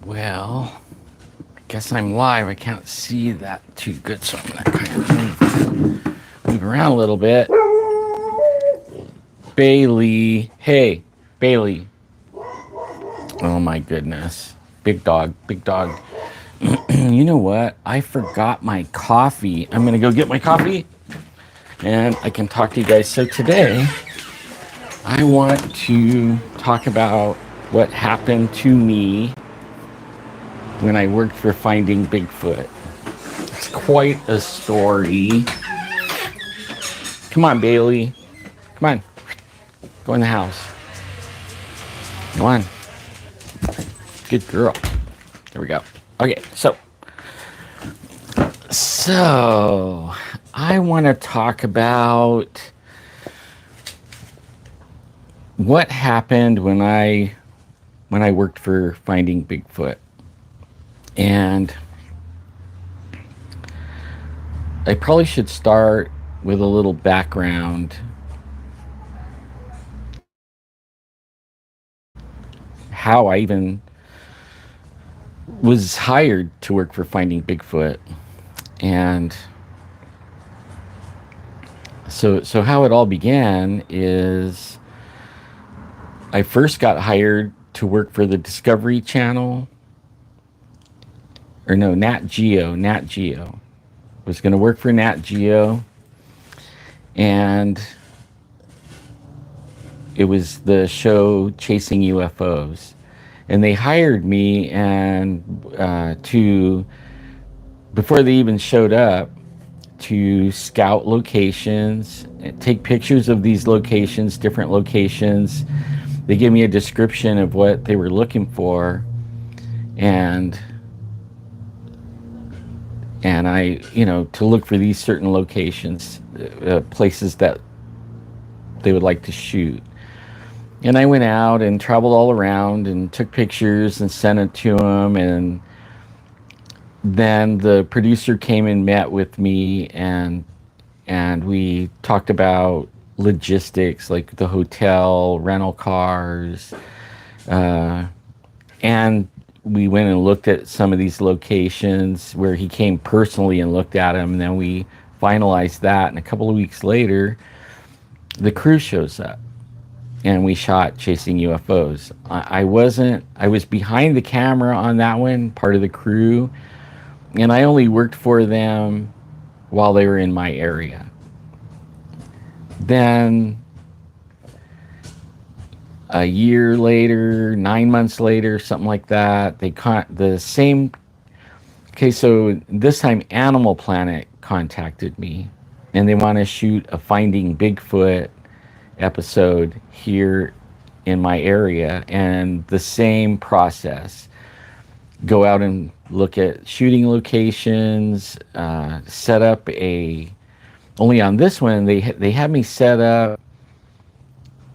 Well, I guess I'm live. I can't see that too good, so I'm gonna kind of move around a little bit. Bailey, hey, Bailey. Oh my goodness, big dog, big dog. You know what? I forgot my coffee. I'm gonna go get my coffee, and I can talk to you guys. So today, I want to talk about what happened to me when I worked for Finding Bigfoot. It's quite a story. Come on, Bailey. Come on. Go in the house. Come on. Good girl. There we go. Okay, so I want to talk about what happened when I worked for Finding Bigfoot. And I probably should start with a little background. How I even was hired to work for Finding Bigfoot. And so how it all began is I first got hired to work for the Discovery Channel. Or no, Nat Geo. Was going to work for Nat Geo. And it was the show Chasing UFOs. And they hired me and before they even showed up, to scout locations, take pictures of these locations, different locations. They gave me a description of what they were looking for, and I, to look for these certain locations, places that they would like to shoot. And I went out and traveled all around and took pictures and sent it to them. And then the producer came and met with me, and we talked about logistics, like the hotel, rental cars, and we went and looked at some of these locations where he came personally and looked at them. And then we finalized that. And a couple of weeks later, the crew shows up. And we shot Chasing UFOs. I was behind the camera on that one, part of the crew, and I only worked for them while they were in my area. Then a year later, 9 months later, something like that, they caught the same. Okay, so this time Animal Planet contacted me, and they want to shoot a Finding Bigfoot episode here in my area. And the same process, go out and look at shooting locations, set up only on this one they had me set up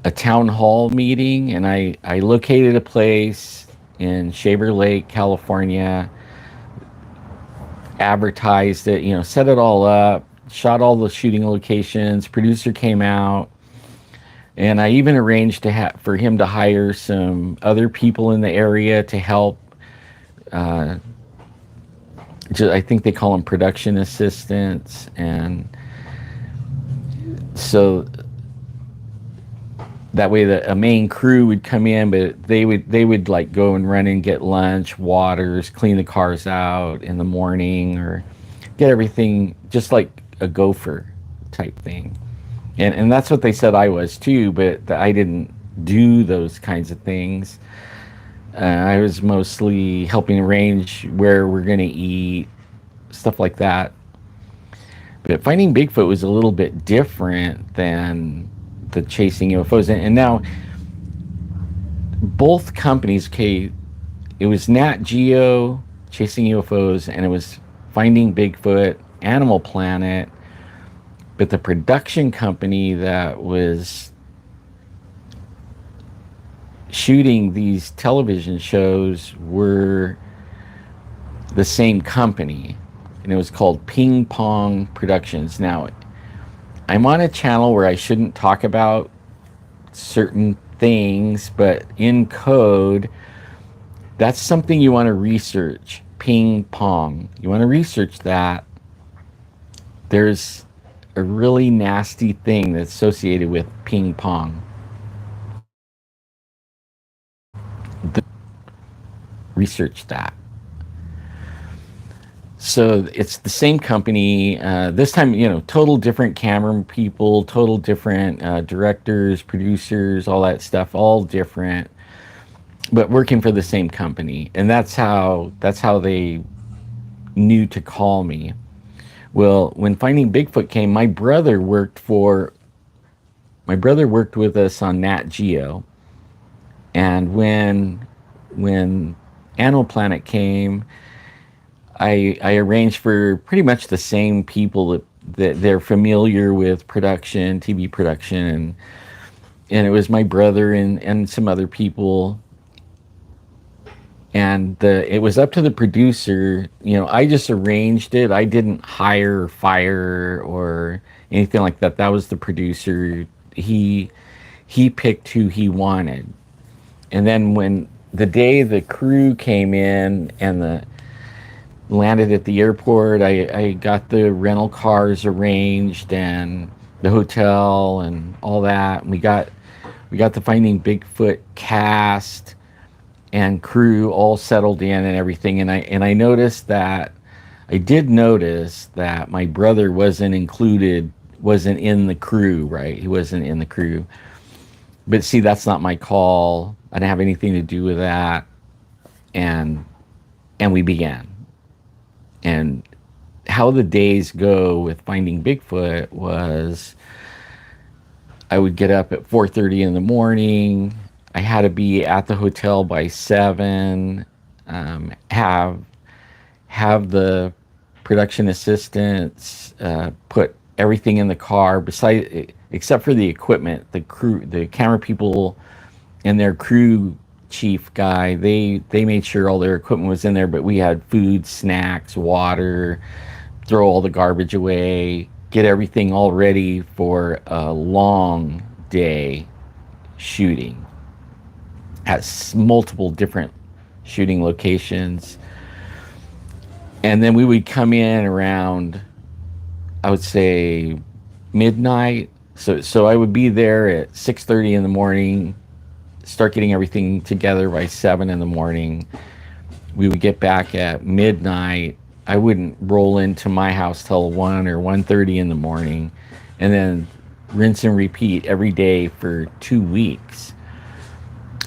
a town hall meeting, and I located a place in Shaver Lake, California, advertised it, set it all up, shot all the shooting locations. Producer came out. And I even arranged for him to hire some other people in the area to help. I think they call them production assistants. And so that way a main crew would come in, but they would like go and run and get lunch, waters, clean the cars out in the morning, or get everything just like a gopher type thing. And that's what they said I was too, but I didn't do those kinds of things. I was mostly helping arrange where we're going to eat, stuff like that. But Finding Bigfoot was a little bit different than the Chasing UFOs. And now, both companies, okay, it was Nat Geo, Chasing UFOs, and it was Finding Bigfoot, Animal Planet. But the production company that was shooting these television shows were the same company, and it was called Ping Pong Productions. Now, I'm on a channel where I shouldn't talk about certain things, but in code, That's something you want to research. Ping pong. You want to research that. There's a really nasty thing that's associated with ping pong. Research that. So it's the same company. This time, total different camera people, total different directors, producers, all that stuff, all different, but working for the same company. And that's how they knew to call me. Well, when Finding Bigfoot came, my brother worked with us on Nat Geo, and when Animal Planet came, I arranged for pretty much the same people that they're familiar with production, TV production, and it was my brother and some other people. And it was up to the producer. I just arranged it. I didn't hire or fire or anything like that. That was the producer. He picked who he wanted. And then when the day the crew came in and the landed at the airport, I got the rental cars arranged and the hotel and all that. And we got the Finding Bigfoot cast and crew all settled in and everything. And I noticed that I did notice that my brother wasn't in the crew, right? He wasn't in the crew. But see, that's not my call. I didn't have anything to do with that. And we began. And how the days go with Finding Bigfoot was I would get up at 4:30 in the morning. I had to be at the hotel by 7. Have the production assistants put everything in the car, except for the equipment. The crew, the camera people, and their crew chief guy. They made sure all their equipment was in there, but we had food, snacks, water. Throw all the garbage away. Get everything all ready for a long day shooting at multiple different shooting locations. And then we would come in around, I would say, midnight. So I would be there at 6:30 in the morning, start getting everything together by 7 in the morning. We would get back at midnight. I wouldn't roll into my house till 1 or 1:30 in the morning, and then rinse and repeat every day for 2 weeks.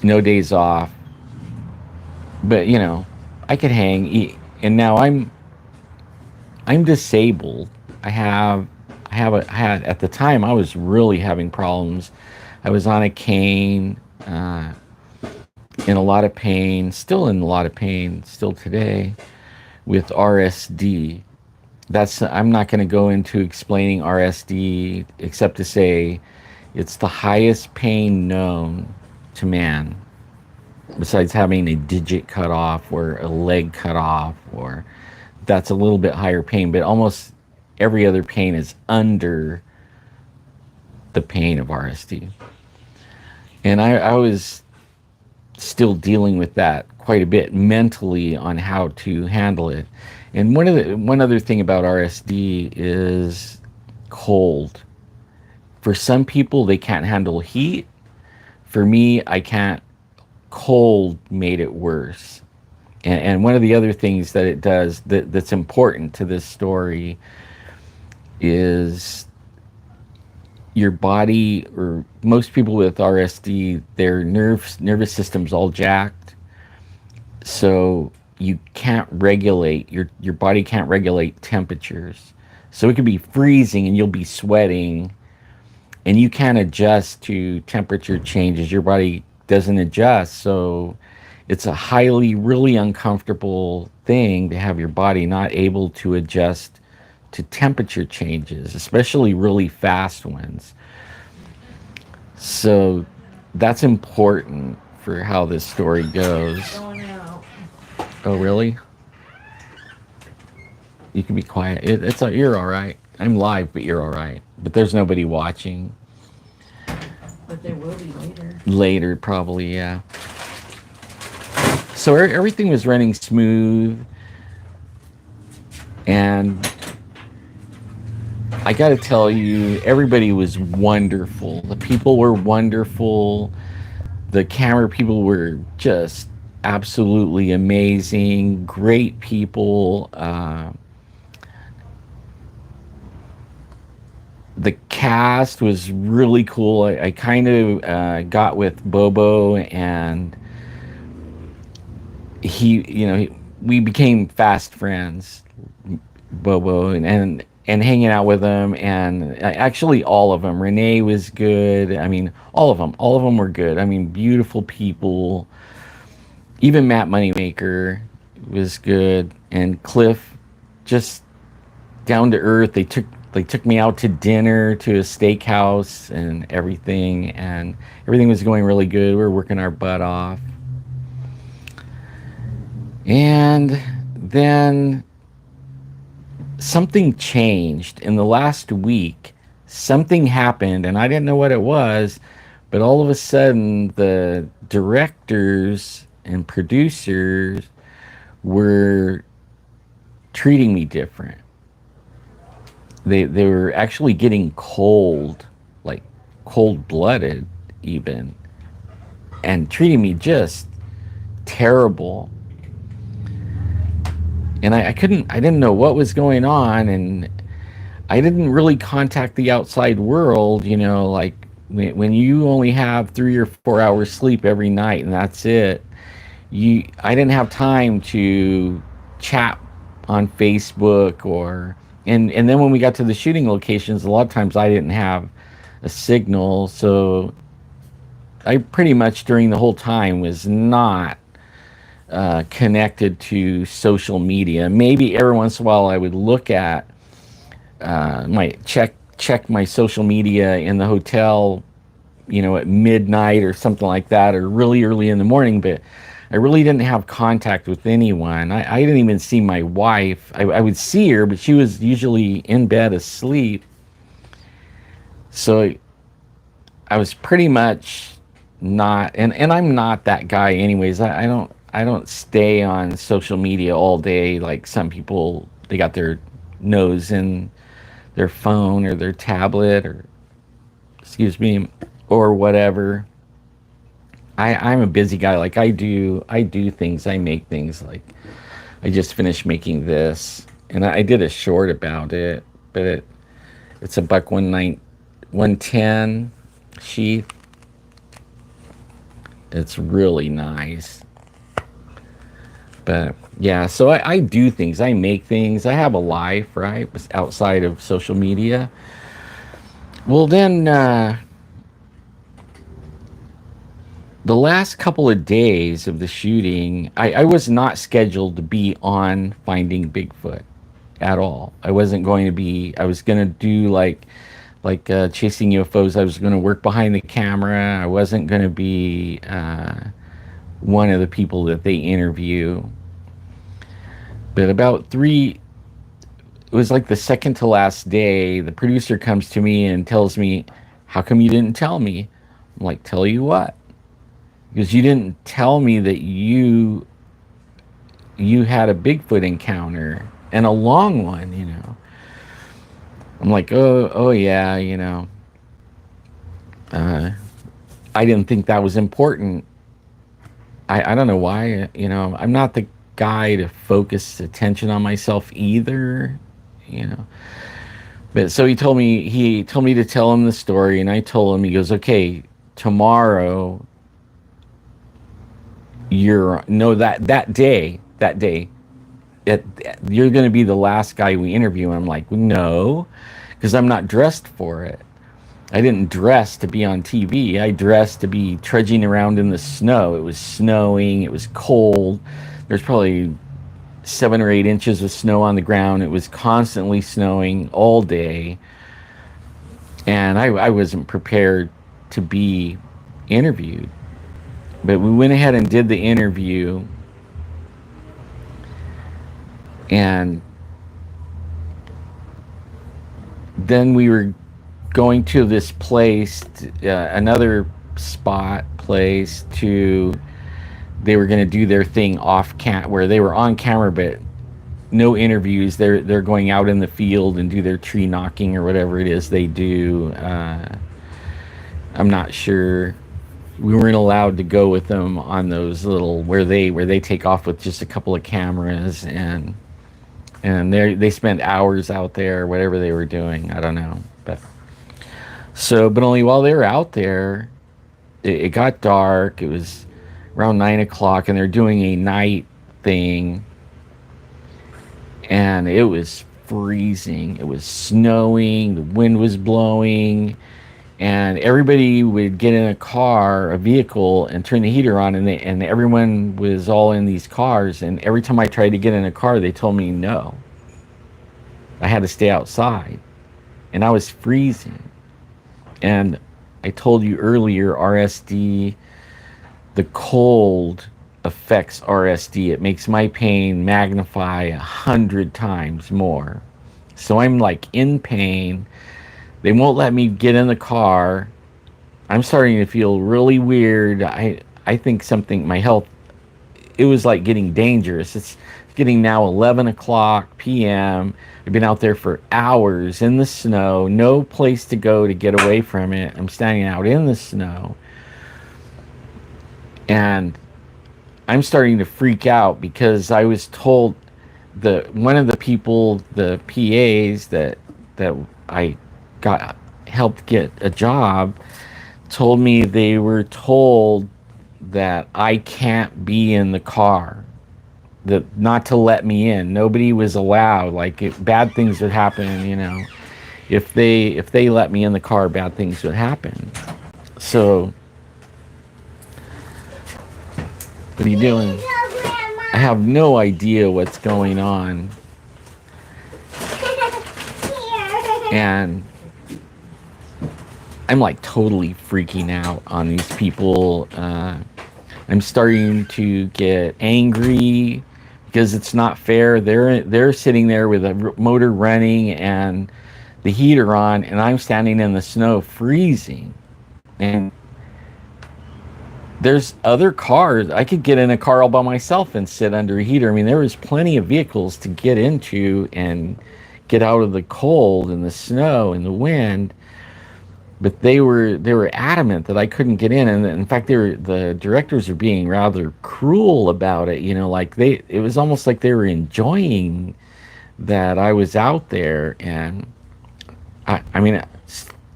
No days off. But I could hang. And now I'm disabled. I had at the time I was really having problems. I was on a cane, in a lot of pain, still in a lot of pain, still today, with RSD. I'm not going to go into explaining RSD except to say it's the highest pain known to man, besides having a digit cut off or a leg cut off, or that's a little bit higher pain, but almost every other pain is under the pain of RSD. And I was still dealing with that quite a bit mentally on how to handle it. And one other thing about RSD is cold. For some people, they can't handle heat. For me, I can't. Cold made it worse. And one of the other things that it does that's important to this story is your body, or most people with RSD, their nervous system's all jacked. So you can't regulate, your body can't regulate temperatures. So it could be freezing and you'll be sweating, and you can't adjust to temperature changes. Your body doesn't adjust. So it's a really uncomfortable thing to have your body not able to adjust to temperature changes, especially really fast ones. So that's important for how this story goes. Oh, really? You can be quiet. You're all right. I'm live, but you're all right. But there's nobody watching. But there will be later. Later, probably, yeah. So everything was running smooth, and I got to tell you, everybody was wonderful. The people were wonderful. The camera people were just absolutely amazing. Great people. The cast was really cool. I kind of got with Bobo, and we became fast friends. Bobo and hanging out with them, and actually all of them. Renee was good. I mean, all of them were good. I mean, beautiful people. Even Matt Moneymaker was good, and Cliff, just down to earth. They took me out to dinner to a steakhouse and everything was going really good. We were working our butt off, and then something changed in the last week. Something happened, and I didn't know what it was, but all of a sudden, the directors and producers were treating me different. They were actually getting cold, like cold blooded, even, and treating me just terrible. And I didn't know what was going on, and I didn't really contact the outside world, like when you only have 3 or 4 hours sleep every night and that's it. I didn't have time to chat on Facebook and then when we got to the shooting locations, a lot of times I didn't have a signal, so I pretty much during the whole time was not connected to social media. Maybe every once in a while I would look at my check my social media in the hotel, at midnight or something like that, or really early in the morning. But I really didn't have contact with anyone. I didn't even see my wife. I would see her, but she was usually in bed asleep. So I was pretty much not, and I'm not that guy anyways. I don't stay on social media all day like some people. They got their nose in their phone or their tablet or excuse me or whatever. I'm a busy guy. Like I do things. I make things. Like I just finished making this, and I did a short about it, but it's a buck 110 sheath. It's really nice. But yeah, so I do things. I make things. I have a life, right? Outside of social media. Well, then the last couple of days of the shooting, I was not scheduled to be on Finding Bigfoot at all. I wasn't going to be. I was going to do like chasing UFOs. I was going to work behind the camera. I wasn't going to be one of the people that they interview. But it was like the second to last day, the producer comes to me and tells me, "How come you didn't tell me?" I'm like, "Tell you what?" Because you didn't tell me that you had a Bigfoot encounter, and a long one. I'm like, oh yeah, I didn't think that was important. I don't know why, I'm not the guy to focus attention on myself either, you know. But so he told me to tell him the story, and I told him. He goes, "Okay, tomorrow that day you're going to be the last guy we interview." And I'm like, "No, because I'm not dressed for it. I didn't dress to be on TV. I dressed to be trudging around in the snow. It was snowing. It was cold. There's probably 7 or 8 inches of snow on the ground. It was constantly snowing all day. And I wasn't prepared to be interviewed. But we went ahead and did the interview. And then we were going to this place, another spot place, to they were going to do their thing off where they were on camera, but no interviews. They're going out in the field and do their tree knocking or whatever it is they do. I'm not sure. We weren't allowed to go with them on those little where they take off with just a couple of cameras, and they spent hours out there, whatever they were doing. I don't know, but only while they were out there, it got dark. It was around 9 o'clock, and they're doing a night thing, and it was freezing. It was snowing. The wind was blowing, and everybody would get in a vehicle, and turn the heater on, and everyone was all in these cars. And every time I tried to get in a car, they told me no. I had to stay outside, and I was freezing. And I told you earlier, RSD, the cold affects RSD. It makes my pain magnify 100 times more. So I'm like in pain. They won't let me get in the car. I'm starting to feel really weird. I think my health, it was like getting dangerous. It's getting now 11 o'clock p.m. I've been out there for hours in the snow, no place to go to get away from it. I'm standing out in the snow, and I'm starting to freak out because I was told one of the people, the PAs that I got helped get a job, told me they were told that I can't be in the car, that not to let me in. Nobody was allowed. Like, bad things would happen. If they let me in the car, bad things would happen. So what are you doing? I have no idea what's going on, and I'm like totally freaking out on these people. I'm starting to get angry because it's not fair. They're sitting there with a motor running and the heater on, and I'm standing in the snow freezing. And there's other cars. I could get in a car all by myself and sit under a heater. I mean, there was plenty of vehicles to get into and get out of the cold and the snow and the wind. But they were adamant that I couldn't get in, and in fact, the directors are being rather cruel about it. Like it was almost like they were enjoying that I was out there, and I mean,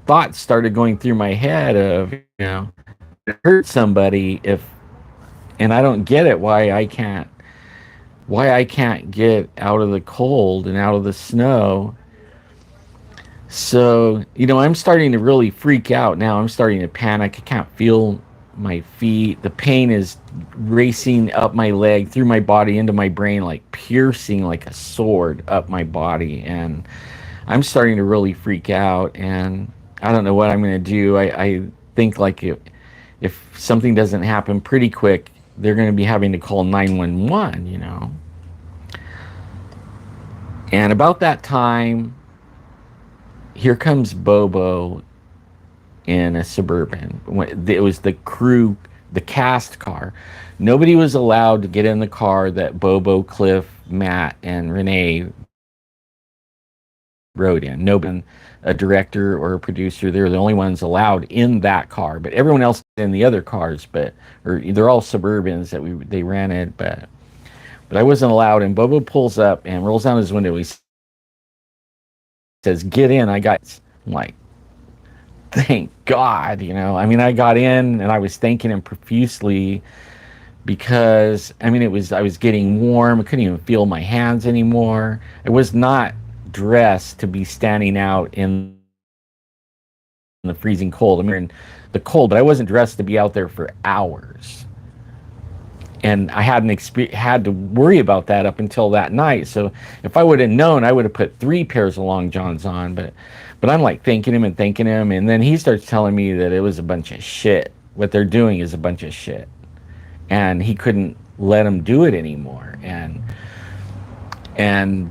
thoughts started going through my head of hurt somebody and I don't get it why I can't get out of the cold and out of the snow. So, I'm starting to really freak out now. I'm starting to panic. I can't feel my feet. The pain is racing up my leg, through my body, into my brain, like piercing like a sword up my body. And I'm starting to really freak out. And I don't know what I'm going to do. I think like if something doesn't happen pretty quick, they're going to be having to call 911, And about that time, here comes Bobo in a Suburban. It was the crew, the cast car. Nobody was allowed to get in the car that Bobo, Cliff, Matt, and Renee rode in. Nobody, a director or a producer, they're the only ones allowed in that car. But everyone else in the other cars, or they're all Suburbans that they rented, but I wasn't allowed. And Bobo pulls up and rolls down his window. He says, "Get in, I got." I'm like, thank God, I mean, I got in and I was thanking him profusely because, I mean, I was getting warm. I couldn't even feel my hands anymore. I was not dressed to be standing out in the freezing cold. I mean, in the cold, but I wasn't dressed to be out there for hours. And I had to worry about that up until that night. So if I would have known, I would have put 3 pairs of long johns on. But I'm like thanking him, and then he starts telling me that it was a bunch of shit. What they're doing is a bunch of shit, and he couldn't let him do it anymore. And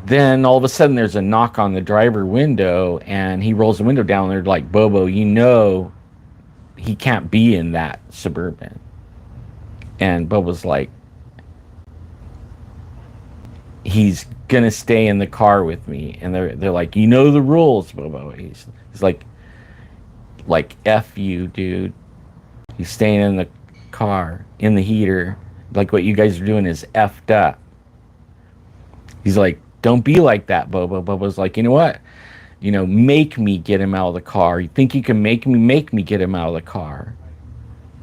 then all of a sudden, there's a knock on the driver window, and he rolls the window down. And they're like, "Bobo, he can't be in that Suburban." And Bub was like, he's gonna stay in the car with me. And they're like, you know the rules, Bobo. He's like F you, dude. He's staying in the car, in the heater. Like what you guys are doing is effed up. He's like, don't be like that, Bobo. Bobo's like, you know what? Make me get him out of the car. You think you can make me get him out of the car?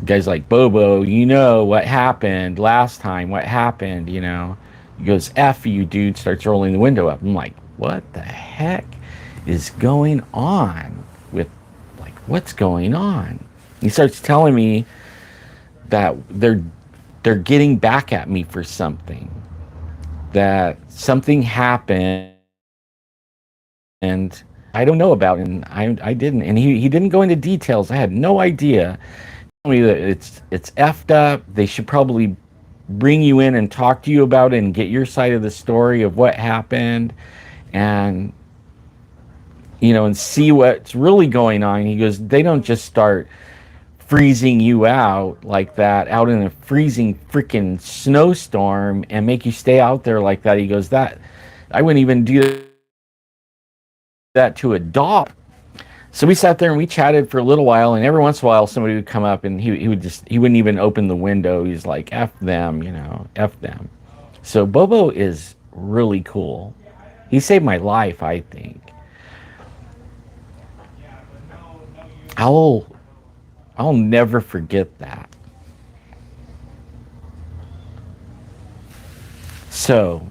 The guy's like, Bobo, you know what happened last time? What happened? He goes, F you, dude. Starts rolling the window up. I'm like, what the heck is going on with, like, what's going on? He starts telling me that they're getting back at me for something. That something happened and I don't know about, and I didn't, and he didn't go into details. I had no idea. Tell me that it's effed up. They should probably bring you in and talk to you about it and get your side of the story of what happened, and and see what's really going on. He goes, they don't just start freezing you out like that, out in a freezing freaking snowstorm, and make you stay out there like that. He goes, that I wouldn't even do that to a dog. So we sat there and we chatted for a little while, and every once in a while somebody would come up and he wouldn't even open the window. He's like, F them, F them. So Bobo is really cool. He saved my life, I think. I'll never forget that. So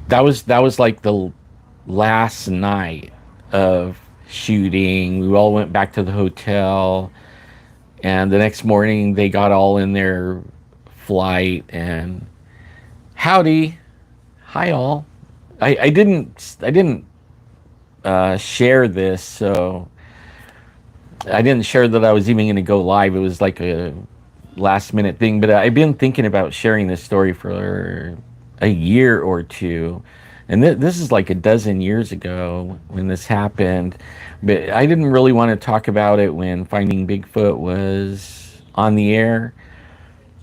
that was like the last night of shooting. We all went back to the hotel, and the next morning they got all in their flight, and howdy, hi all. I didn't share this, so I didn't share that I was even going to go live. It was like a last minute thing, but I've been thinking about sharing this story for a year or two. And this is like a dozen years ago when this happened. But I didn't really want to talk about it when Finding Bigfoot was on the air.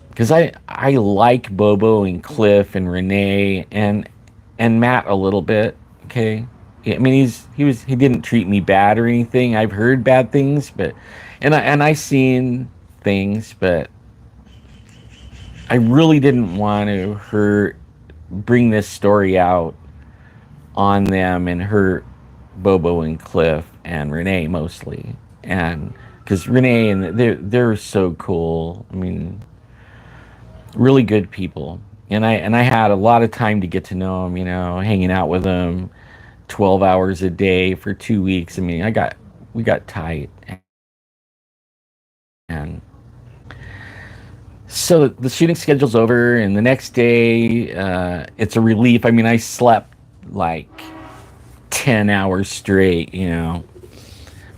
Because I like Bobo and Cliff and Renee and Matt a little bit. Okay. I mean, he didn't treat me bad or anything. I've heard bad things, but I seen things, but I really didn't want to bring this story out on them and hurt Bobo and Cliff and Renee mostly, and because Renee and they're so cool. I mean, really good people, and I had a lot of time to get to know them. Hanging out with them 12 hours a day for 2 weeks. I mean, we got tight, and so the shooting schedule's over, and the next day, it's a relief. I mean, I slept like 10 hours straight,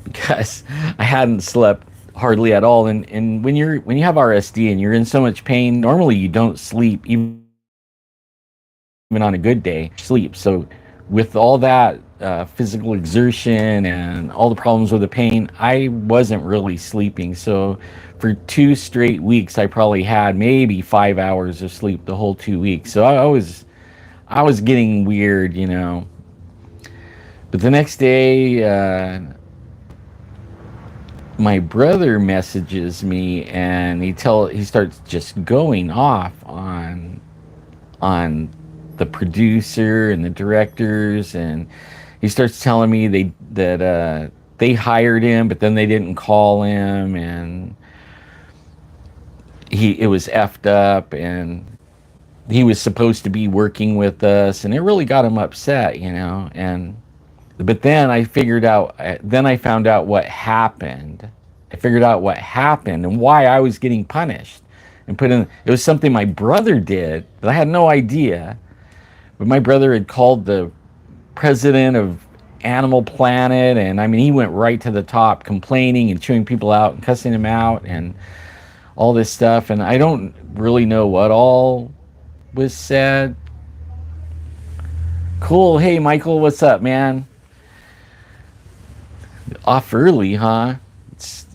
because I hadn't slept hardly at all. And when you have RSD and you're in so much pain, normally you don't sleep, even on a good day, sleep. So with all that physical exertion and all the problems with the pain, I wasn't really sleeping. So for 2 straight weeks, I probably had maybe 5 hours of sleep the whole 2 weeks. So I was getting weird. But the next day, my brother messages me, and he starts just going off on the producer and the directors, and he starts telling me that they hired him, but then they didn't call him, and it was effed up, and he was supposed to be working with us, and it really got him upset, and but then I found out what happened. I figured out what happened and why I was getting punished and put in. It was something my brother did that I had no idea. But my brother had called the president of Animal Planet, and I mean, he went right to the top, complaining and chewing people out and cussing them out and all this stuff. And I don't really know what all was said. Cool. Hey, Michael, what's up, man? Off early, huh?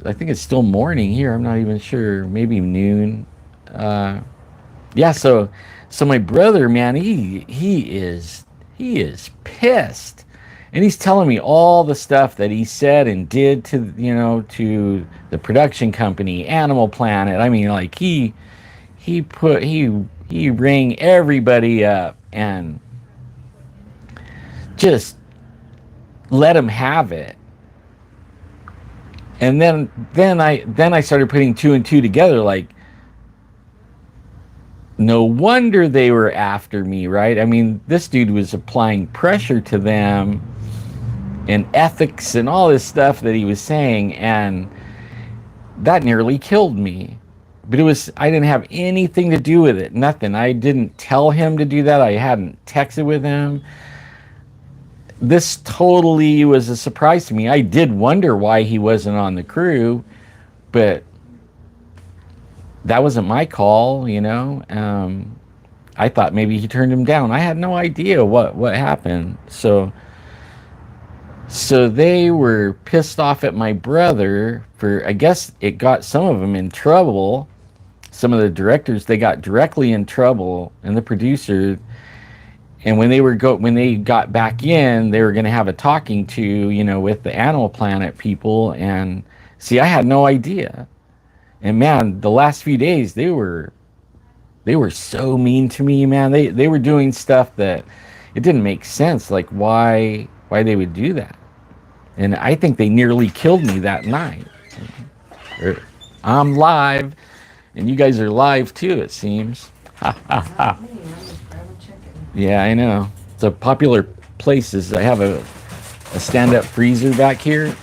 I think it's still morning here. I'm not even sure. Maybe noon. Uh, yeah. So my brother, man, he is pissed, and he's telling me all the stuff that he said and did to to the production company, Animal Planet. I mean, like he rang everybody up and just let him have it. And then I started putting two and two together. Like, no wonder they were after me, right? I mean, this dude was applying pressure to them and ethics and all this stuff that he was saying, and that nearly killed me. But I didn't have anything to do with it. Nothing. I didn't tell him to do that. I hadn't texted with him. This totally was a surprise to me. I did wonder why he wasn't on the crew, but that wasn't my call. I thought maybe he turned him down. I had no idea what happened. So they were pissed off at my brother for, I guess it got some of them in trouble. Some of the directors, they got directly in trouble, and the producer. And when they got back in, they were going to have a talking to, with the Animal Planet people. And see, I had no idea. And man, the last few days they were so mean to me, man. They were doing stuff that it didn't make sense, like why they would do that. And I think they nearly killed me that night. I'm live, and you guys are live too, it seems. Ha ha ha. Yeah, I know. It's a popular places. I have a stand-up freezer back here.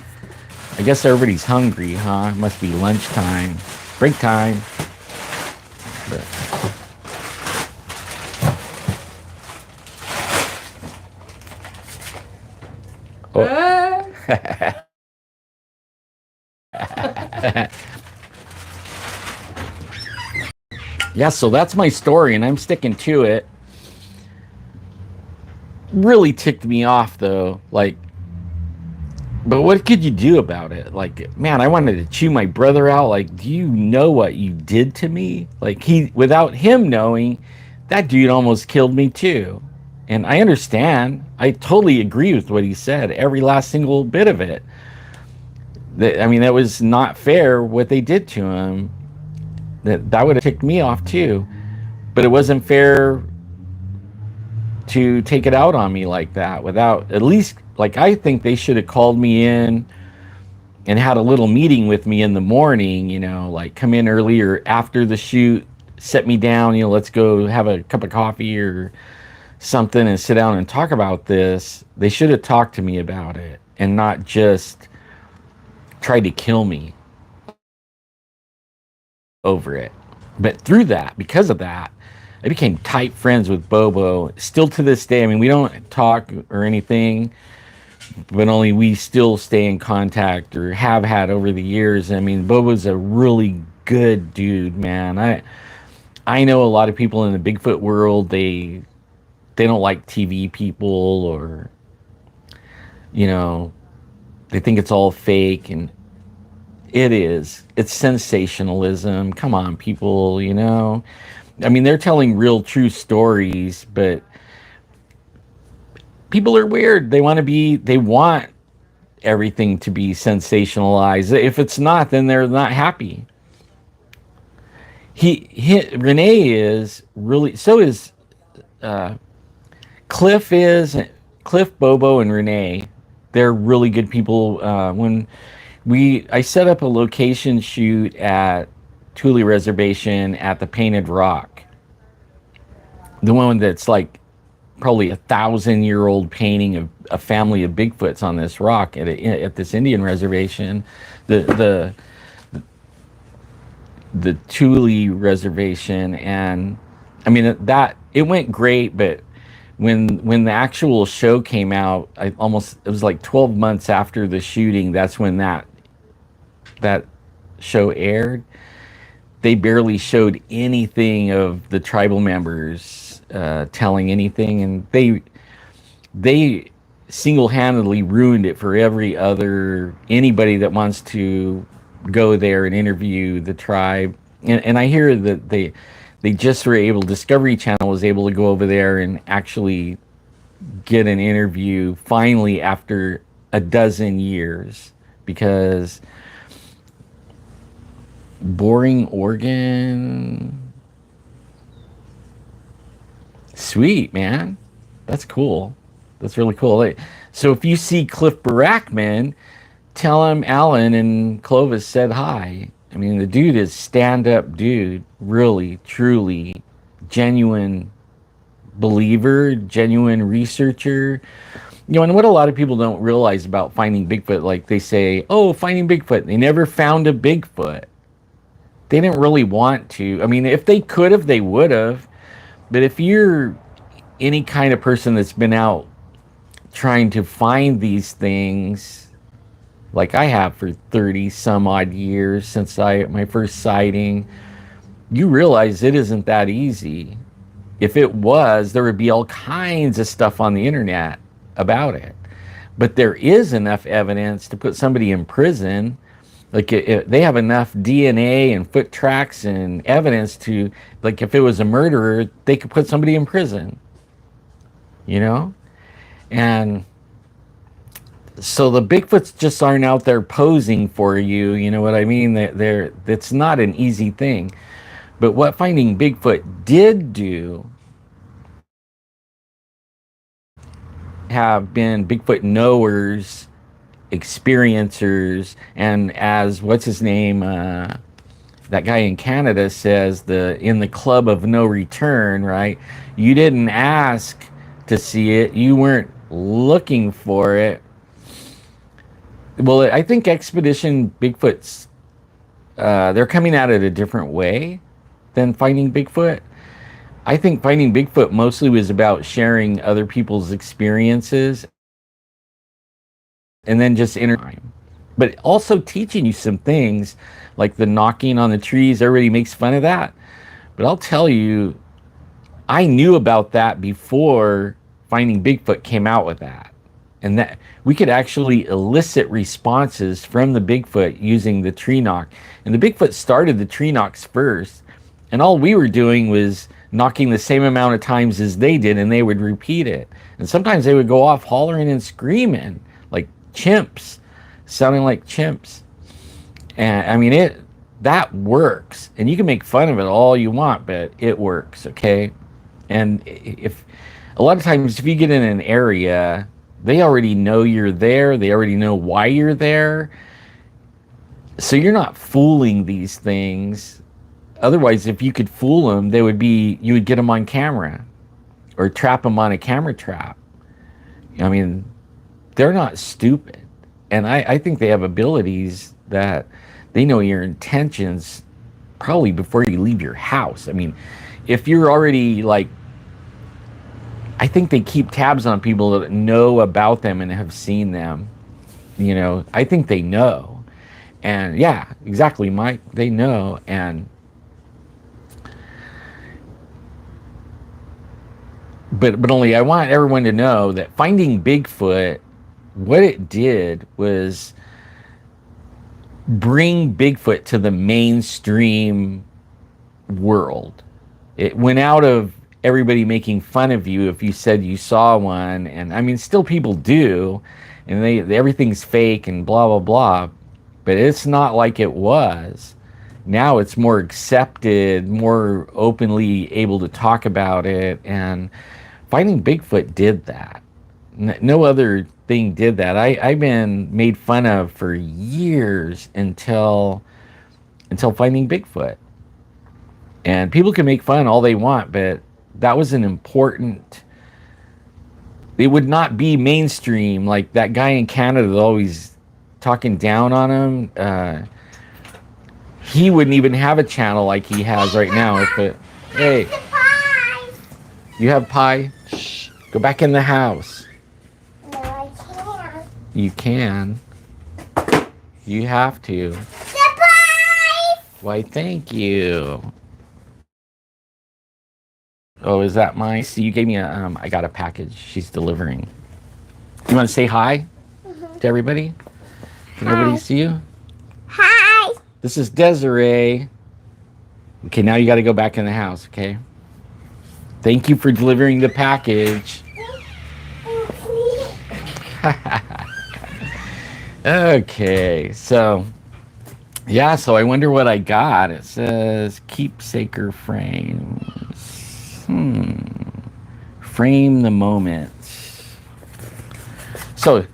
I guess everybody's hungry, huh? It must be lunchtime, break time. But, oh. Yeah, so that's my story, and I'm sticking to it. Really ticked me off, though. Like, but what could you do about it? Like, man, I wanted to chew my brother out. Like, do you know what you did to me? Like, without him knowing, that dude almost killed me too. And I understand. I totally agree with what he said. Every last single bit of it. I mean, that was not fair what they did to him. That would have ticked me off too. But it wasn't fair to take it out on me like that without at least, like, I think they should have called me in and had a little meeting with me in the morning, like come in earlier after the shoot, set me down, let's go have a cup of coffee or something and sit down and talk about this. They should have talked to me about it and not just tried to kill me over it. But through that, because of that, I became tight friends with Bobo. Still to this day, I mean, we don't talk or anything, but only we still stay in contact or have had over the years. I mean, Bobo's a really good dude, man. I know a lot of people in the Bigfoot world, they don't like TV people, or they think it's all fake, and it is. It's sensationalism. Come on, people. I mean, they're telling real, true stories, but people are weird. They want everything to be sensationalized. If it's not, then they're not happy. Renee is really, so is Cliff, Bobo, and Renee. They're really good people. When I set up a location shoot at Thule Reservation at the Painted Rock, the one that's like probably 1,000-year-old painting of a family of Bigfoots on this rock at this Indian reservation, the Thule Reservation. And I mean, that it went great, but when the actual show came out, it was like 12 months after the shooting. That's when that show aired. They barely showed anything of the tribal members telling anything, and they single-handedly ruined it for anybody that wants to go there and interview the tribe. And I hear that they just were able, Discovery Channel was able to go over there and actually get an interview finally after a dozen years, because boring organ. Sweet, man. That's cool. That's really cool. So if you see Cliff Barackman, tell him Alan and Clovis said hi. I mean, the dude is stand-up dude, really, truly, genuine believer, genuine researcher. You know, and what a lot of people don't realize about Finding Bigfoot, like they say, oh, Finding Bigfoot. They never found a Bigfoot. They didn't really want to. I mean, if they could have, they would have. But if you're any kind of person that's been out trying to find these things, like I have for 30 some odd years since my first sighting, you realize it isn't that easy. If it was, there would be all kinds of stuff on the internet about it. But there is enough evidence to put somebody in prison. Like they have enough DNA and foot tracks and evidence to, like, if it was a murderer, they could put somebody in prison. You know? And so the Bigfoots just aren't out there posing for you. You know what I mean? It's not an easy thing. But what Finding Bigfoot did do, have been Bigfoot knowers, experiencers, and as what's his name, that guy in Canada says, in the club of no return, right? You didn't ask to see it, you weren't looking for it. Well, I think Expedition Bigfoot's they're coming at it a different way than Finding Bigfoot. I think Finding Bigfoot mostly was about sharing other people's experiences and then just time, but also teaching you some things like the knocking on the trees. Everybody makes fun of that, but I'll tell you, I knew about that before Finding Bigfoot came out with that, and that we could actually elicit responses from the Bigfoot using the tree knock. And the Bigfoot started the tree knocks first, and all we were doing was knocking the same amount of times as they did, and they would repeat it. And sometimes they would go off hollering and screaming like chimps, sounding like chimps. And I mean, that works. And you can make fun of it all you want, but it works, okay? And if a lot of times if you get in an area, they already know you're there, they already know why you're there. So you're not fooling these things. Otherwise, if you could fool them, you would get them on camera or trap them on a camera trap. I mean, they're not stupid. And I think they have abilities that they know your intentions probably before you leave your house. I mean, if you're already like, I think they keep tabs on people that know about them and have seen them. You know, I think they know. And yeah, exactly, Mike. They know. But only I want everyone to know that Finding Bigfoot, what it did was bring Bigfoot to the mainstream world. It went out of everybody making fun of you if you said you saw one, and I mean, still people do, and everything's fake and blah blah blah, but it's not like it was. Now it's more accepted, more openly able to talk about it, and Finding Bigfoot did that. No other thing did that. I've been made fun of for years until Finding Bigfoot. And people can make fun all they want, but that was an important... It would not be mainstream like that guy in Canada that's always talking down on him. He wouldn't even have a channel like he has right now. Hey, you have pie? Shh, go back in the house. No, I can't. You can. You have to. Surprise! Why, thank you. Oh, is that mine? See, you gave me I got a package. She's delivering. You want to say hi to everybody? Can everybody see you? Hi. This is Desiree. Okay, now you got to go back in the house, okay? Thank you for delivering the package. Okay, so yeah, so I wonder what I got. It says keepsaker frames. Frame the moments. So,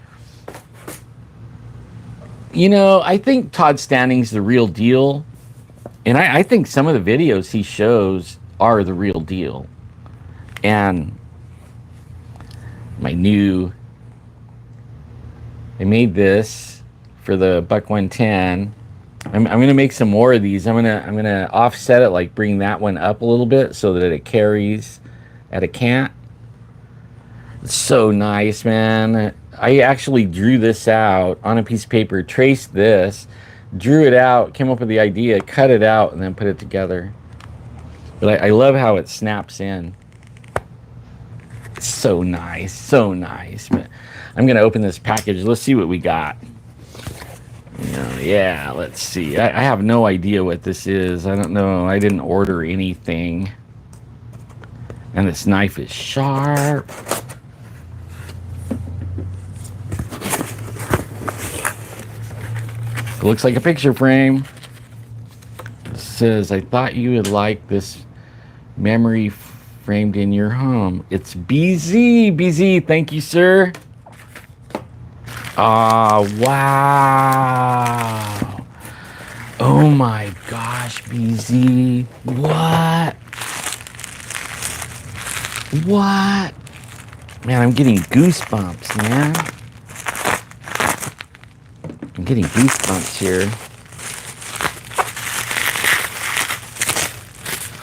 I think Todd Stanning's the real deal. And I think some of the videos he shows are the real deal. And I made this for the Buck 110. I'm gonna make some more of these. I'm gonna offset it, like bring that one up a little bit so that it carries at a cant. It's so nice, man. I actually drew this out on a piece of paper, traced this, drew it out, came up with the idea, cut it out, and then put it together. But I love how it snaps in. It's so nice, so nice. But I'm gonna open this package. Let's see what we got. Yeah, let's see. I have no idea what this is. I don't know. I didn't order anything. And this knife is sharp. It looks like a picture frame. It says, I thought you would like this memory framed in your home. It's BZ. BZ, thank you, sir. Oh, wow. Oh my gosh, BZ. What? What? Man, I'm getting goosebumps, man. I'm getting goosebumps here.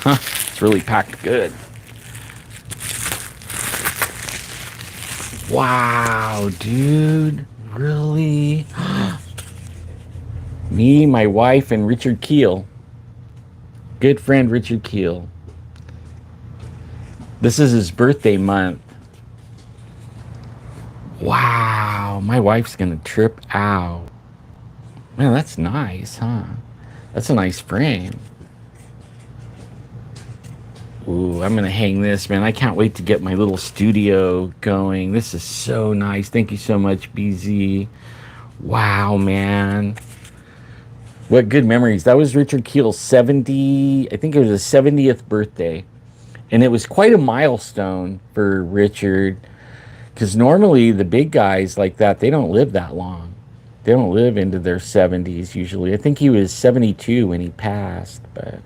Huh, it's really packed good. Wow, dude. Really? Me, my wife, and Richard Keel. Good friend Richard Keel. This is his birthday month. Wow, my wife's gonna trip out. Man, that's nice, huh? That's a nice frame. Ooh, I'm gonna hang this, man. I can't wait to get my little studio going. This is so nice. Thank you so much, BZ. Wow, man. What good memories. That was Richard Keel's 70, I think it was his 70th birthday. And it was quite a milestone for Richard, because normally the big guys like that, they don't live that long. They don't live into their 70s usually. I think he was 72 when he passed, but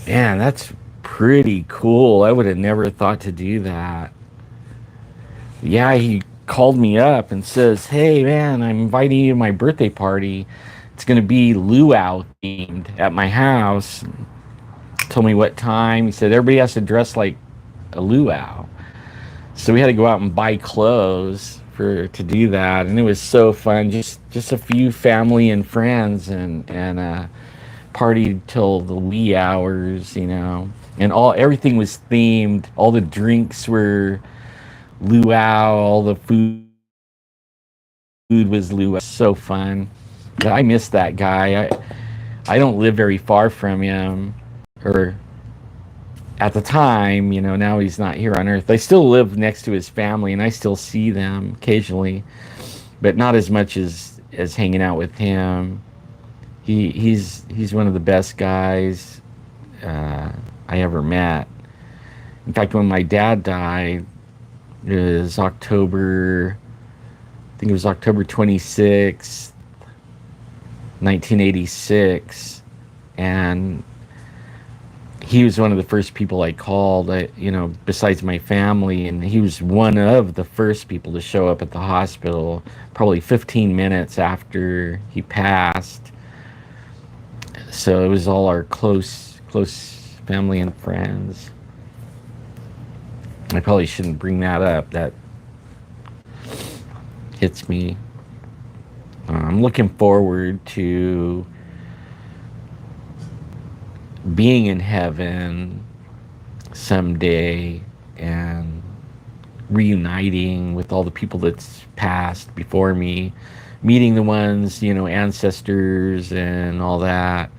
man, that's pretty cool. I would have never thought to do that. Yeah, he called me up and says, hey, man, I'm inviting you to my birthday party. It's going to be luau themed at my house. Told me what time. He said, everybody has to dress like a luau. So we had to go out and buy clothes to do that. And it was so fun. Just a few family and friends and partied till the wee hours, and everything was themed. All the drinks were luau, all the food was luau. So fun. I miss that guy. I don't live very far from him, or at the time, now he's not here on earth. I still live next to his family and I still see them occasionally, but not as much as hanging out with him. He's one of the best guys I ever met. In fact, when my dad died, it was October 26th, 1986, and he was one of the first people I called, besides my family, and he was one of the first people to show up at the hospital, probably 15 minutes after he passed. So it was all our close family and friends. I probably shouldn't bring that up. That hits me. I'm looking forward to being in heaven someday and reuniting with all the people that's passed before me, meeting the ones, ancestors and all that,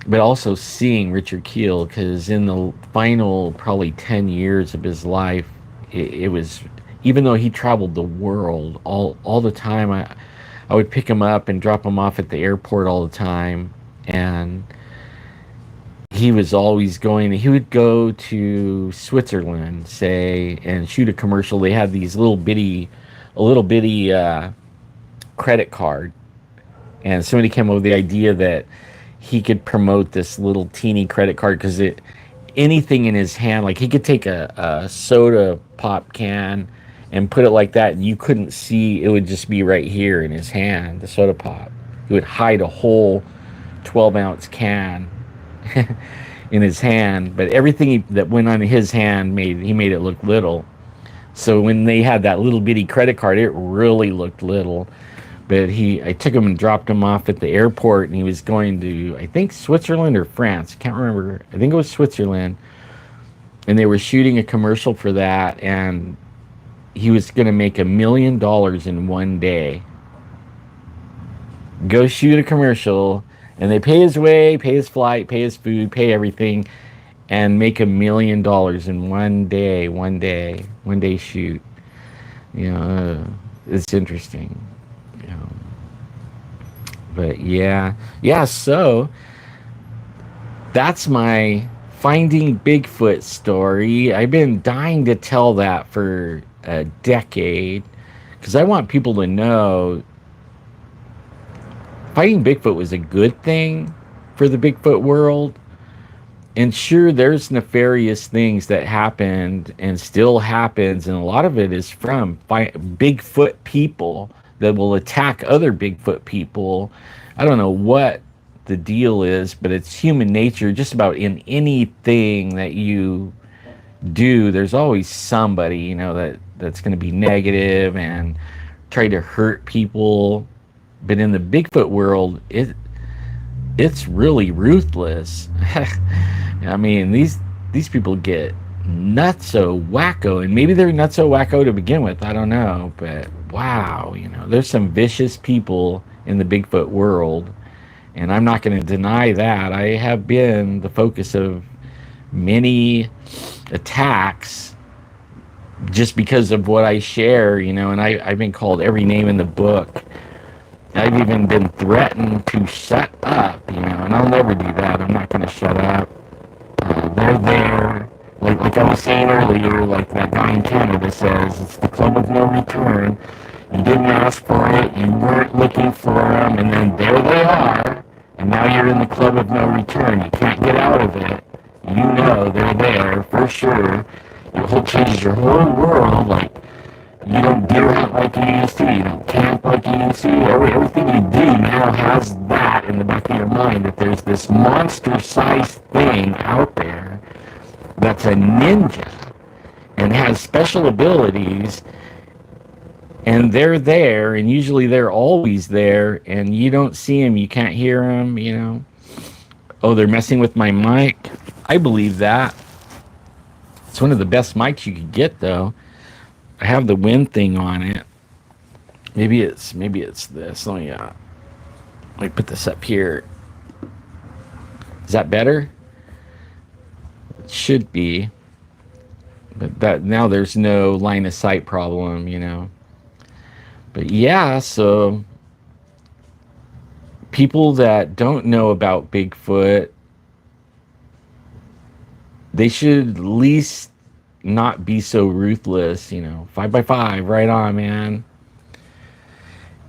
but also seeing Richard Keel, because in the final probably 10 years of his life, it was, even though he traveled the world all the time, I would pick him up and drop him off at the airport all the time. And he was always going, he would go to Switzerland, say, and shoot a commercial. They had these a little bitty credit card, and somebody came up with the idea that he could promote this little teeny credit card, because anything in his hand, like he could take a soda pop can and put it like that, and you couldn't see, it would just be right here in his hand, the soda pop. He would hide a whole 12-ounce can in his hand, but everything that went on his hand made it look little. So when they had that little bitty credit card, it really looked little. But I took him and dropped him off at the airport, and he was going to, I think, Switzerland or France. I can't remember. I think it was Switzerland. And they were shooting a commercial for that, and he was going to make $1 million in one day. Go shoot a commercial, and they pay his way, pay his flight, pay his food, pay everything, and make $1 million in one day shoot. It's interesting. But yeah. So that's my Finding Bigfoot story. I've been dying to tell that for a decade, because I want people to know Finding Bigfoot was a good thing for the Bigfoot world. And sure, there's nefarious things that happened and still happens, and a lot of it is from Bigfoot people that will attack other Bigfoot people. I don't know what the deal is, but it's human nature. Just about in anything that you do, there's always somebody, that's going to be negative and try to hurt people. But in the Bigfoot world, it's really ruthless. I mean, these people get nutso wacko, and maybe they're nutso wacko to begin with. I don't know, but wow, there's some vicious people in the Bigfoot world, and I'm not going to deny that. I have been the focus of many attacks just because of what I share, and I've been called every name in the book. I've even been threatened to shut up, and I'll never do that. I'm not going to shut up. They're there. Like I was saying earlier, like that guy in Canada says, it's the club of no return. You didn't ask for it, you weren't looking for them, and then there they are, and now you're in the club of no return. You can't get out of it. They're there for sure. It will change your whole world. Like, you don't deer hunt like you used to, you don't camp like you used to. Everything you do now has that in the back of your mind, that there's this monster-sized thing out there that's a ninja and has special abilities, and they're there, and usually they're always there, and you don't see them, you can't hear them. Oh, they're messing with my mic. I believe that. It's one of the best mics you could get, though. I have the wind thing on it. Maybe it's this. Let me put this up here. Is that better? It should be. But that now there's no line of sight problem. But yeah, so people that don't know about Bigfoot, they should at least not be so ruthless. 5x5, right on, man.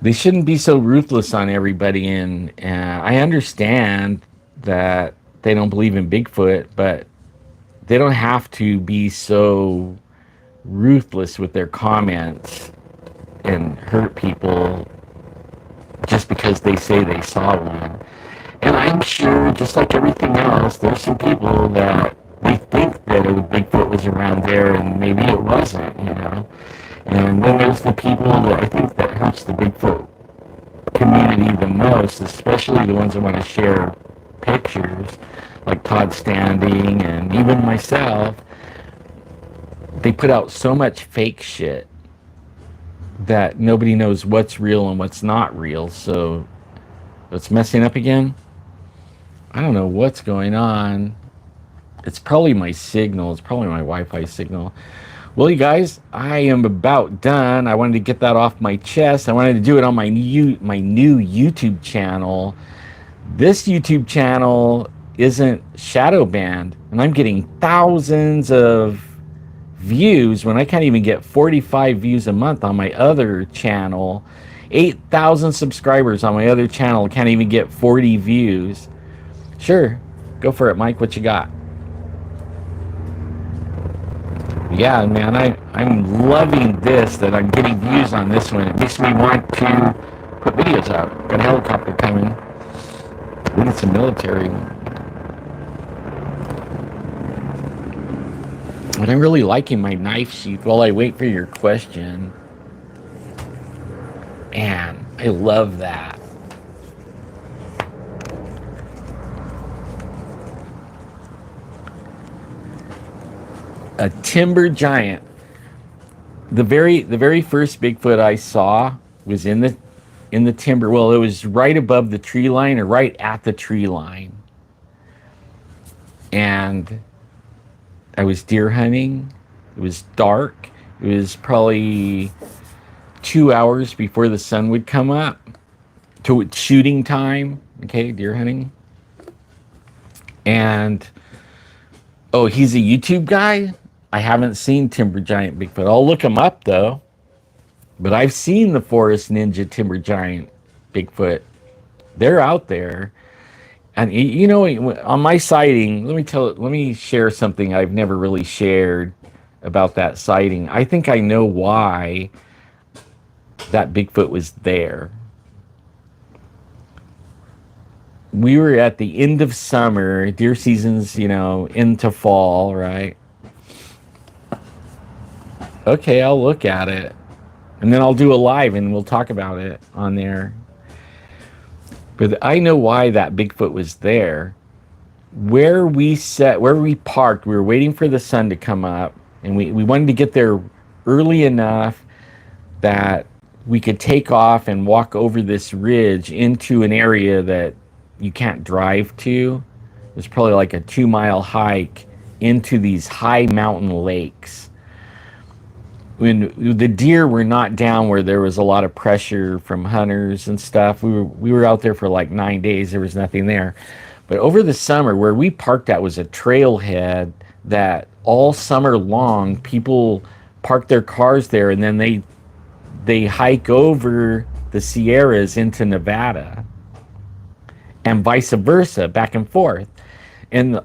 They shouldn't be so ruthless on everybody, and I understand that they don't believe in Bigfoot, but they don't have to be so ruthless with their comments and hurt people just because they say they saw one. And I'm sure, just like everything else, there's some people that they think that Bigfoot was around there, and maybe it wasn't, And then there's the people that I think that hurts the Bigfoot community the most, especially the ones that want to share pictures, like Todd Standing and even myself. They put out so much fake shit that nobody knows what's real and what's not real. So it's messing up again. I don't know what's going on. It's probably my signal. It's probably my Wi-Fi signal. Well, you guys, I am about done. I wanted to get that off my chest. I wanted to do it on my new YouTube channel. This YouTube channel isn't shadow banned, and I'm getting thousands of views when I can't even get 45 views a month on my other channel. 8,000 subscribers on my other channel, can't even get 40 views. Sure, go for it, Mike. What you got? Yeah, man, I'm loving this, that I'm getting views on this one. It makes me want to put videos out. Got a helicopter coming. We need some military. And I'm really liking my knife sheath while I wait for your question. Man, I love that. A timber giant. The very first Bigfoot I saw was in the timber. Well, it was right above the tree line or right at the tree line. And I was deer hunting. It was dark. It was probably 2 hours before the sun would come up to shooting time. Okay, deer hunting. And oh, he's a YouTube guy? I haven't seen Timber Giant Bigfoot. I'll look him up though. But I've seen the Forest Ninja Timber Giant Bigfoot. They're out there. And you know, on my sighting, let me share something I've never really shared about that sighting. I think I know why that Bigfoot was there. We were at the end of summer, deer season's, into fall, right? Okay, I'll look at it. And then I'll do a live and we'll talk about it on there. But I know why that Bigfoot was there. Where we parked, we were waiting for the sun to come up. And we wanted to get there early enough that we could take off and walk over this ridge into an area that you can't drive to. It's probably like a 2-mile hike into these high mountain lakes. When the deer were not down where there was a lot of pressure from hunters and stuff, we were out there for like 9 days. There was nothing there. But over the summer, where we parked at was a trailhead that all summer long people park their cars there, and then they hike over the Sierras into Nevada, and vice versa, back and forth. And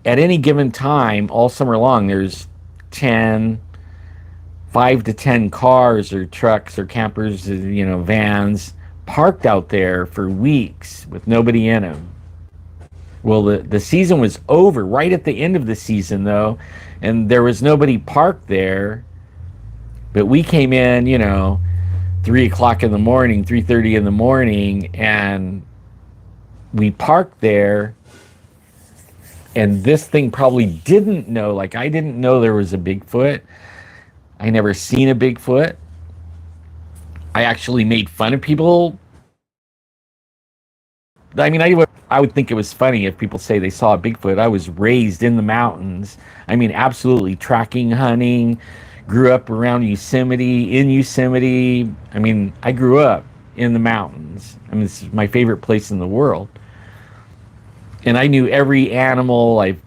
at any given time, all summer long, there's 5 to 10 cars or trucks or campers, vans parked out there for weeks with nobody in them. Well, the season was over right at the end of the season, though, and there was nobody parked there. But we came in, 3 o'clock in the morning, 3:30 in the morning, and we parked there. And this thing probably didn't know, like I didn't know there was a Bigfoot. I never seen a Bigfoot. I actually made fun of people. I mean, I would think it was funny if people say they saw a Bigfoot. I was raised in the mountains. I mean, absolutely tracking hunting. Grew up around Yosemite, in Yosemite. I mean, I grew up in the mountains. I mean, this is my favorite place in the world. And I knew every animal. I've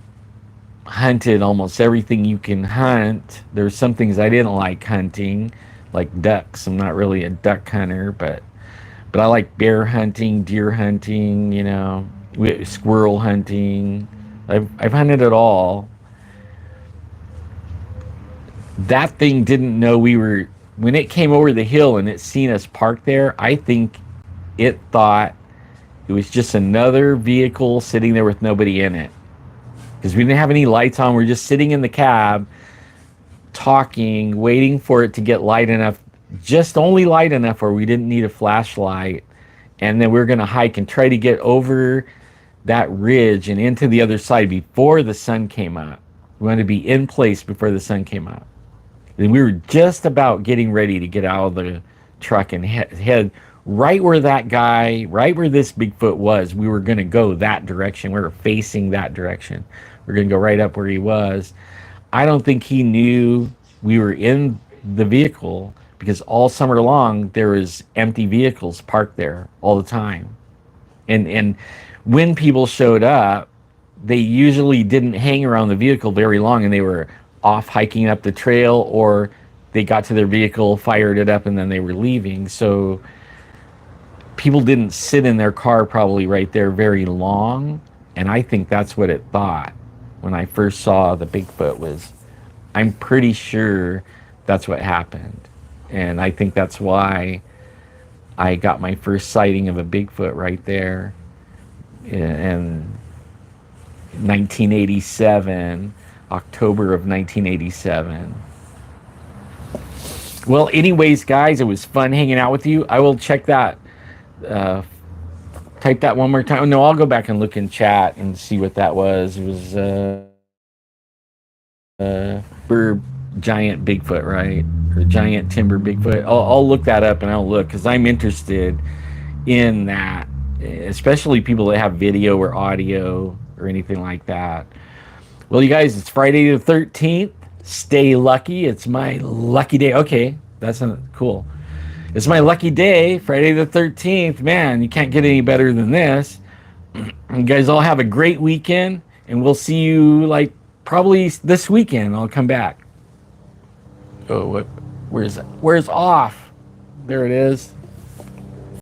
hunted almost everything you can hunt. There's some things I didn't like hunting, like ducks. I'm not really a duck hunter, but I like bear hunting, deer hunting, squirrel hunting. I've hunted it all. That thing didn't know when it came over the hill and it seen us parked there, I think it thought it was just another vehicle sitting there with nobody in it. Because we didn't have any lights on. We're just sitting in the cab, talking, waiting for it to get light enough, just only light enough where we didn't need a flashlight. And then we were going to hike and try to get over that ridge and into the other side before the sun came up. We wanted to be in place before the sun came up. And we were just about getting ready to get out of the truck and head right where that guy, right where this Bigfoot was. We were going to go that direction. We were facing that direction. We are going to go right up where he was. I don't think he knew we were in the vehicle because all summer long there was empty vehicles parked there all the time. And when people showed up, they usually didn't hang around the vehicle very long, and they were off hiking up the trail, or they got to their vehicle, fired it up, and then they were leaving. So people didn't sit in their car probably right there very long, and I think that's what it thought when I first saw the Bigfoot. Was I'm pretty sure that's what happened, and I think that's why I got my first sighting of a Bigfoot right there in 1987, October of 1987. Well, anyways, guys, it was fun hanging out with you. I will check that, uh, type that one more time. No, I'll go back and look in chat and see what that was. It was for giant Bigfoot, right? Or giant timber Bigfoot. I'll look that up and I'll look because I'm interested in that, especially people that have video or audio or anything like that. Well, you guys, it's Friday the 13th. Stay lucky. It's my lucky day. Okay, that's cool. It's my lucky day, Friday the 13th. Man, you can't get any better than this. You guys all have a great weekend, and we'll see you like probably this weekend. I'll come back. Oh, what? Where's off? There it is.